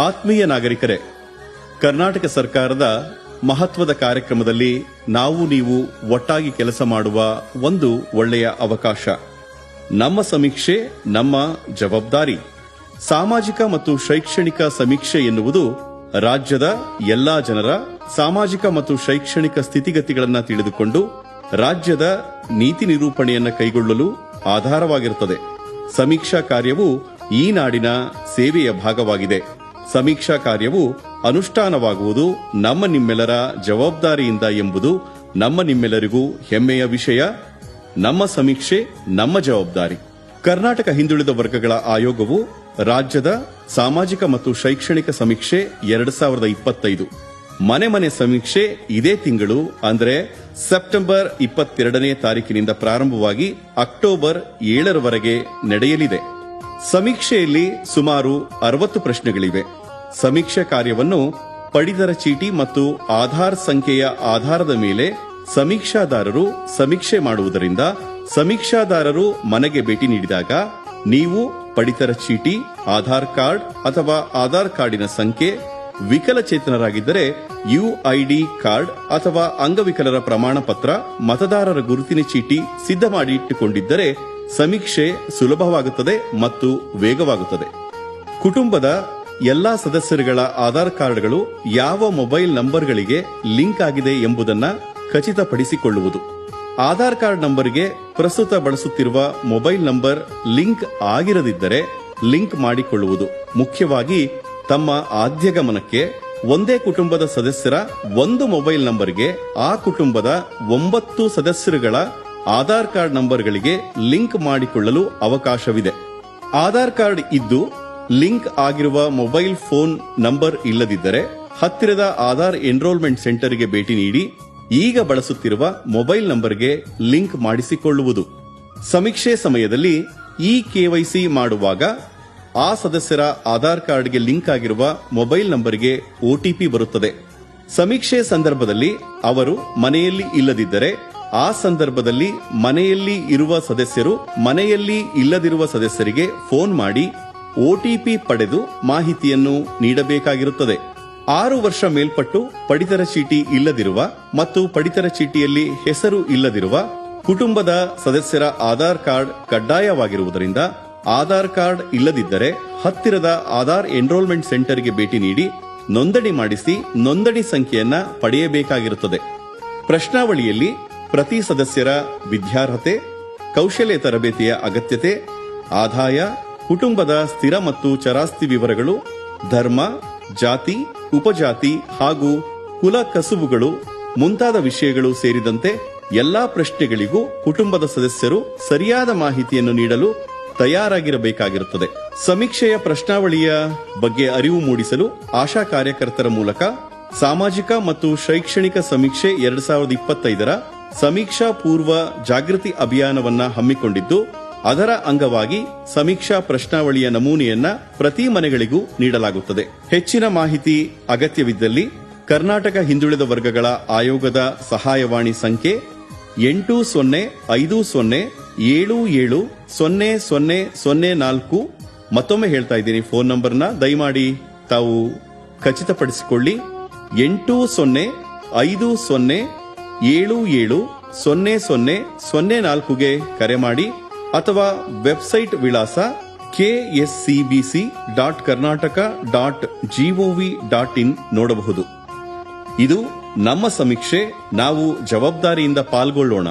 ಆತ್ಮೀಯ ನಾಗರಿಕರೇ, ಕರ್ನಾಟಕ ಸರ್ಕಾರದ ಮಹತ್ವದ ಕಾರ್ಯಕ್ರಮದಲ್ಲಿ ನಾವು ನೀವು ಒಟ್ಟಾಗಿ ಕೆಲಸ ಮಾಡುವ ಒಂದು ಒಳ್ಳೆಯ ಅವಕಾಶ. ನಮ್ಮ ಸಮೀಕ್ಷೆ ನಮ್ಮ ಜವಾಬ್ದಾರಿ. ಸಾಮಾಜಿಕ ಮತ್ತು ಶೈಕ್ಷಣಿಕ ಸಮೀಕ್ಷೆ ಎನ್ನುವುದು ರಾಜ್ಯದ ಎಲ್ಲಾ ಜನರ ಸಾಮಾಜಿಕ ಮತ್ತು ಶೈಕ್ಷಣಿಕ ಸ್ಥಿತಿಗತಿಗಳನ್ನು ತಿಳಿದುಕೊಂಡು ರಾಜ್ಯದ ನೀತಿ ನಿರೂಪಣೆಯನ್ನು ಕೈಗೊಳ್ಳಲು ಆಧಾರವಾಗಿರುತ್ತದೆ. ಸಮೀಕ್ಷಾ ಕಾರ್ಯವು ಈ ನಾಡಿನ ಸೇವೆಯ ಭಾಗವಾಗಿದೆ. ಸಮೀಕ್ಷಾ ಕಾರ್ಯವು ಅನುಷ್ಠಾನವಾಗುವುದು ನಮ್ಮ ನಿಮ್ಮೆಲ್ಲರ ಜವಾಬ್ದಾರಿಯಿಂದ ಎಂಬುದು ನಮ್ಮ ನಿಮ್ಮೆಲ್ಲರಿಗೂ ಹೆಮ್ಮೆಯ ವಿಷಯ. ನಮ್ಮ ಸಮೀಕ್ಷೆ ನಮ್ಮ ಜವಾಬ್ದಾರಿ. ಕರ್ನಾಟಕ ಹಿಂದುಳಿದ ವರ್ಗಗಳ ಆಯೋಗವು ರಾಜ್ಯದ ಸಾಮಾಜಿಕ ಮತ್ತು ಶೈಕ್ಷಣಿಕ ಸಮೀಕ್ಷೆ 2025 ಮನೆ ಮನೆ ಸಮೀಕ್ಷೆ ಇದೇ ತಿಂಗಳು ಅಂದರೆ ಸೆಪ್ಟೆಂಬರ್ 22ನೇ ತಾರೀಕಿನಿಂದ ಪ್ರಾರಂಭವಾಗಿ ಅಕ್ಟೋಬರ್ 7ರವರೆಗೆ ನಡೆಯಲಿದೆ. ಸಮೀಕ್ಷೆಯಲ್ಲಿ ಸುಮಾರು 60 ಪ್ರಶ್ನೆಗಳಿವೆ. ಸಮೀಕ್ಷೆ ಕಾರ್ಯವನ್ನು ಪಡಿತರ ಚೀಟಿ ಮತ್ತು ಆಧಾರ್ ಸಂಖ್ಯೆಯ ಆಧಾರದ ಮೇಲೆ ಸಮೀಕ್ಷಾದಾರರು ಸಮೀಕ್ಷೆ ಮಾಡುವುದರಿಂದ ಸಮೀಕ್ಷಾದಾರರು ಮನೆಗೆ ಭೇಟಿ ನೀಡಿದಾಗ ನೀವು ಪಡಿತರ ಚೀಟಿ, ಆಧಾರ್ ಕಾರ್ಡ್ ಅಥವಾ ಆಧಾರ್ ಕಾರ್ಡಿನ ಸಂಖ್ಯೆ, ವಿಕಲಚೇತನರಾಗಿದ್ದರೆ ಯುಐಡಿ ಕಾರ್ಡ್ ಅಥವಾ ಅಂಗವಿಕಲರ ಪ್ರಮಾಣ ಪತ್ರ, ಮತದಾರರ ಗುರುತಿನ ಚೀಟಿ ಸಿದ್ಧ ಮಾಡಿಟ್ಟುಕೊಂಡಿದ್ದರೆ ಸಮೀಕ್ಷೆ ಸುಲಭವಾಗುತ್ತದೆ ಮತ್ತು ವೇಗವಾಗುತ್ತದೆ. ಕುಟುಂಬದ ಎಲ್ಲಾ ಸದಸ್ಯರುಗಳ ಆಧಾರ್ ಕಾರ್ಡ್ಗಳು ಯಾವ ಮೊಬೈಲ್ ನಂಬರ್ಗಳಿಗೆ ಲಿಂಕ್ ಆಗಿದೆ ಎಂಬುದನ್ನು ಖಚಿತಪಡಿಸಿಕೊಳ್ಳುವುದು. ಆಧಾರ್ ಕಾರ್ಡ್ ನಂಬರ್ಗೆ ಪ್ರಸ್ತುತ ಬಳಸುತ್ತಿರುವ ಮೊಬೈಲ್ ನಂಬರ್ ಲಿಂಕ್ ಆಗಿರದಿದ್ದರೆ ಲಿಂಕ್ ಮಾಡಿಕೊಳ್ಳುವುದು. ಮುಖ್ಯವಾಗಿ ತಮ್ಮ ಆದ್ಯ ಗಮನಕ್ಕೆ ಒಂದೇ ಕುಟುಂಬದ ಸದಸ್ಯರ ಒಂದು ಮೊಬೈಲ್ ನಂಬರ್ಗೆ ಆ ಕುಟುಂಬದ 9 ಸದಸ್ಯರುಗಳ ಆಧಾರ್ ಕಾರ್ಡ್ ನಂಬರ್ಗಳಿಗೆ ಲಿಂಕ್ ಮಾಡಿಕೊಳ್ಳಲು ಅವಕಾಶವಿದೆ. ಆಧಾರ್ ಕಾರ್ಡ್ ಇದ್ದು ಲಿಂಕ್ ಆಗಿರುವ ಮೊಬೈಲ್ ಫೋನ್ ನಂಬರ್ ಇಲ್ಲದಿದ್ದರೆ ಹತ್ತಿರದ ಆಧಾರ್ ಎನ್ರೋಲ್ಮೆಂಟ್ ಸೆಂಟರ್ಗೆ ಭೇಟಿ ನೀಡಿ ಈಗ ಬಳಸುತ್ತಿರುವ ಮೊಬೈಲ್ ನಂಬರ್ಗೆ ಲಿಂಕ್ ಮಾಡಿಸಿಕೊಳ್ಳುವುದು. ಸಮೀಕ್ಷೆ ಸಮಯದಲ್ಲಿ ಈ ಕೆವೈಸಿ ಮಾಡುವಾಗ ಆ ಸದಸ್ಯರ ಆಧಾರ್ ಕಾರ್ಡ್ಗೆ ಲಿಂಕ್ ಆಗಿರುವ ಮೊಬೈಲ್ ನಂಬರ್ಗೆ ಒಟಿಪಿ ಬರುತ್ತದೆ. ಸಮೀಕ್ಷೆ ಸಂದರ್ಭದಲ್ಲಿ ಅವರು ಮನೆಯಲ್ಲಿ ಇಲ್ಲದಿದ್ದರೆ ಆ ಸಂದರ್ಭದಲ್ಲಿ ಮನೆಯಲ್ಲಿ ಇರುವ ಸದಸ್ಯರು ಮನೆಯಲ್ಲಿ ಇಲ್ಲದಿರುವ ಸದಸ್ಯರಿಗೆ ಫೋನ್ ಮಾಡಿ ಒಟಿಪಿ ಪಡೆದು ಮಾಹಿತಿಯನ್ನು ನೀಡಬೇಕಾಗಿರುತ್ತದೆ. 6 ವರ್ಷ ಮೇಲ್ಪಟ್ಟು ಪಡಿತರ ಚೀಟಿ ಇಲ್ಲದಿರುವ ಮತ್ತು ಪಡಿತರ ಚೀಟಿಯಲ್ಲಿ ಹೆಸರು ಇಲ್ಲದಿರುವ ಕುಟುಂಬದ ಸದಸ್ಯರ ಆಧಾರ್ ಕಾರ್ಡ್ ಕಡ್ಡಾಯವಾಗಿರುವುದರಿಂದ ಆಧಾರ್ ಕಾರ್ಡ್ ಇಲ್ಲದಿದ್ದರೆ ಹತ್ತಿರದ ಆಧಾರ್ ಎನ್ರೋಲ್ಮೆಂಟ್ ಸೆಂಟರ್ಗೆ ಭೇಟಿ ನೀಡಿ ನೋಂದಣಿ ಮಾಡಿಸಿ ನೋಂದಣಿ ಸಂಖ್ಯೆಯನ್ನ ಪಡೆಯಬೇಕಾಗಿರುತ್ತದೆ. ಪ್ರಶ್ನಾವಳಿಯಲ್ಲಿ ಪ್ರತಿ ಸದಸ್ಯರ ವಿದ್ಯಾರ್ಹತೆ, ಕೌಶಲ್ಯ ತರಬೇತಿಯ ಅಗತ್ಯತೆ, ಆದಾಯ, ಕುಟುಂಬದ ಸ್ಥಿರ ಮತ್ತು ಚರಾಸ್ತಿ ವಿವರಗಳು, ಧರ್ಮ, ಜಾತಿ, ಉಪಜಾತಿ ಹಾಗೂ ಕುಲ ಕಸುಬುಗಳು ಮುಂತಾದ ವಿಷಯಗಳು ಸೇರಿದಂತೆ ಎಲ್ಲಾ ಪ್ರಶ್ನೆಗಳಿಗೂ ಕುಟುಂಬದ ಸದಸ್ಯರು ಸರಿಯಾದ ಮಾಹಿತಿಯನ್ನು ನೀಡಲು ತಯಾರಾಗಿರಬೇಕಾಗಿರುತ್ತದೆ. ಸಮೀಕ್ಷೆಯ ಪ್ರಶ್ನಾವಳಿಯ ಬಗ್ಗೆ ಅರಿವು ಮೂಡಿಸಲು ಆಶಾ ಕಾರ್ಯಕರ್ತರ ಮೂಲಕ ಸಾಮಾಜಿಕ ಮತ್ತು ಶೈಕ್ಷಣಿಕ ಸಮೀಕ್ಷೆ 2025ರ ಸಮೀಕ್ಷಾ ಪೂರ್ವ ಜಾಗೃತಿ ಅಭಿಯಾನವನ್ನ ಹಮ್ಮಿಕೊಂಡಿದ್ದು, ಅದರ ಅಂಗವಾಗಿ ಸಮೀಕ್ಷಾ ಪ್ರಶ್ನಾವಳಿಯ ನಮೂನೆಯನ್ನ ಪ್ರತಿ ಮನೆಗಳಿಗೂ ನೀಡಲಾಗುತ್ತದೆ. ಹೆಚ್ಚಿನ ಮಾಹಿತಿ ಅಗತ್ಯವಿದ್ದಲ್ಲಿ ಕರ್ನಾಟಕ ಹಿಂದುಳಿದ ವರ್ಗಗಳ ಆಯೋಗದ ಸಹಾಯವಾಣಿ ಸಂಖ್ಯೆ 8050770004 ಮತ್ತೊಮ್ಮೆ ಹೇಳ್ತಾ ಇದ್ದೀನಿ, ಫೋನ್ ನಂಬರ್ನ ದಯಮಾಡಿ ತಾವು ಖಚಿತಪಡಿಸಿಕೊಳ್ಳಿ. 8050770004ಗೆ ಕರೆ ಮಾಡಿ ಅಥವಾ ವೆಬ್ಸೈಟ್ ವಿಳಾಸ kscbc.karnataka.gov.in ನೋಡಬಹುದು. ಇದು ನಮ್ಮ ಸಮೀಕ್ಷೆ. ನಾವು ಜವಾಬ್ದಾರಿಯಿಂದ ಪಾಲ್ಗೊಳ್ಳೋಣ.